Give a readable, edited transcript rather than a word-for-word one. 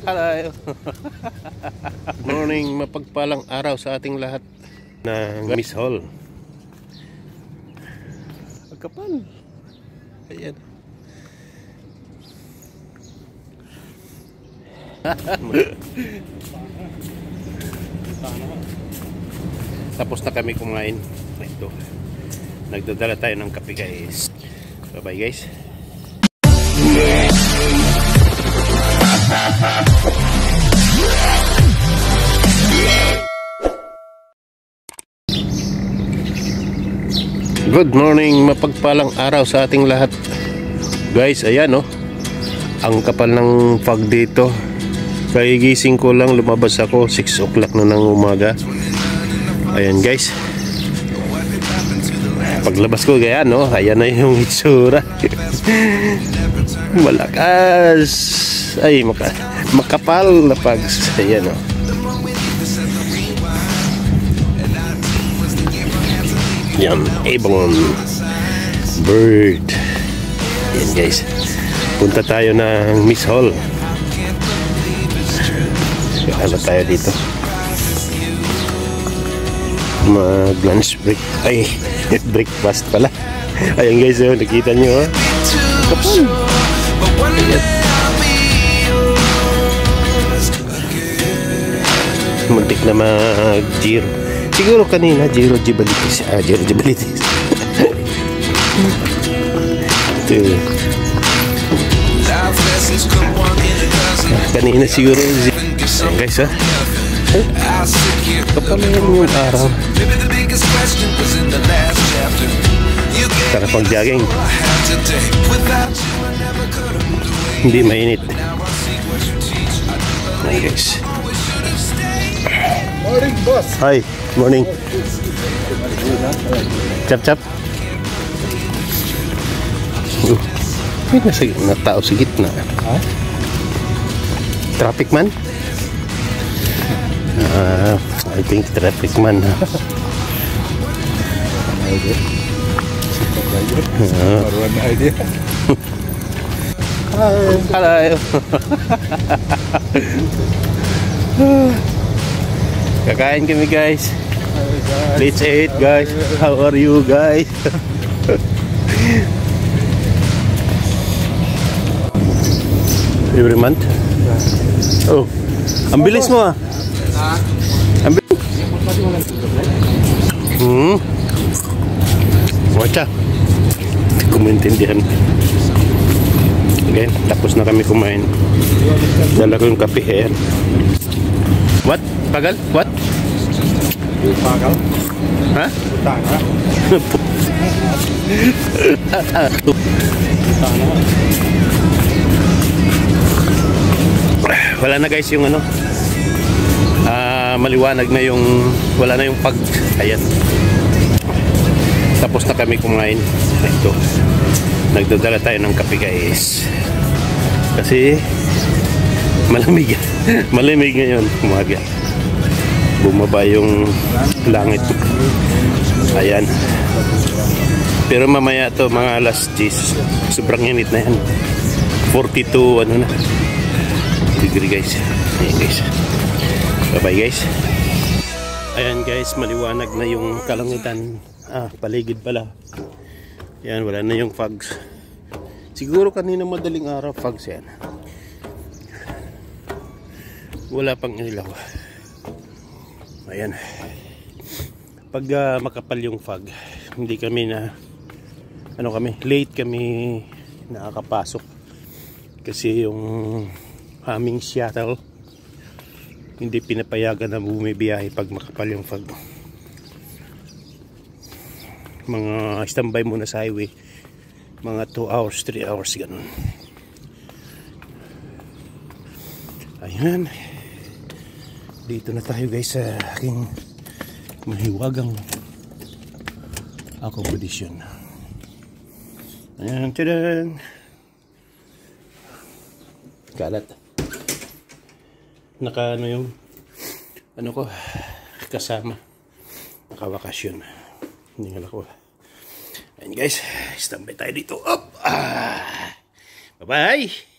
Hello. Morning, mapagpalang araw sa ating lahat ng Miss Hall. Agkapan. Ayan. Tapos na kami kumain. Ito. Nagdadala tayo ng kape, guys. Bye-bye, guys. Good morning, mapagpalang araw sa ating lahat. Guys, ayan ang kapal ng fog dito. Kagigising ko lang, lumabas ako 6 o'clock na ng umaga. Ayan, guys. Paglabas ko ayan na yung itsura. Malakas. Ay, makapal na pags. Ayan yan, Avon bird. Yan, guys, punta tayo ng Miss Hall. Ano tayo dito, mag lunch break, ay breakfast pala. Ayan, guys, nakita nyo kapal. Ayan. Muntik na mag-giro. Siguro kanina Giro Gibalitis. Giro Gibalitis. Kanina siguro. Guys, kapal yung araw. Sarap mag-jogging. Hindi mainit. Ayan, guys. Morning, boss. Hi, morning. Chap. May nasa tao sa gitna. Traffic man? I think traffic man. Idea. Hello. Kakain kami, guys. Let's eat, guys. How are you, guys? Every month? Oh, ang bilis mo Ang bilis. Wacha. Hindi ko maintindihan. Okay, tapos na kami kumain. Dala ko yung kape. Ayan. What? Pagal? What? Pagal? Ha? Tanga. Wala na, guys, yung maliwanag na yung, wala na yung pag, ayan. Tapos na kami kumain. Ito, nagdadala tayo ng kape, guys, kasi malamig. Malamig ngayon umaga. Bumaba yung langit. Ayan. Pero mamaya to mga alas 10, sobrang init na yan. 42 na degree, guys. Ayan, guys. Bye bye, guys. Ayan, guys, maliwanag na yung kalangitan. Paligid pala. Ayan, wala na yung fogs. Siguro kanina madaling araw fogs yan. Wala pang ilaw. Ayan. Pag makapal yung fog, hindi kami na late kami nakakapasok kasi yung aming shuttle hindi pinapayagan na bumibiyahe pag makapal yung fog. Mga standby muna sa highway, mga 2 hours, 3 hours, ganun. Ayan, dito na tayo, guys, sa aking mahiwagang accommodation. Ayan, tadaan. Kalat. Yung ko kasama, nakabakasyon. Hindi nga ako. Ayan, guys, standby tayo dito. Bye bye.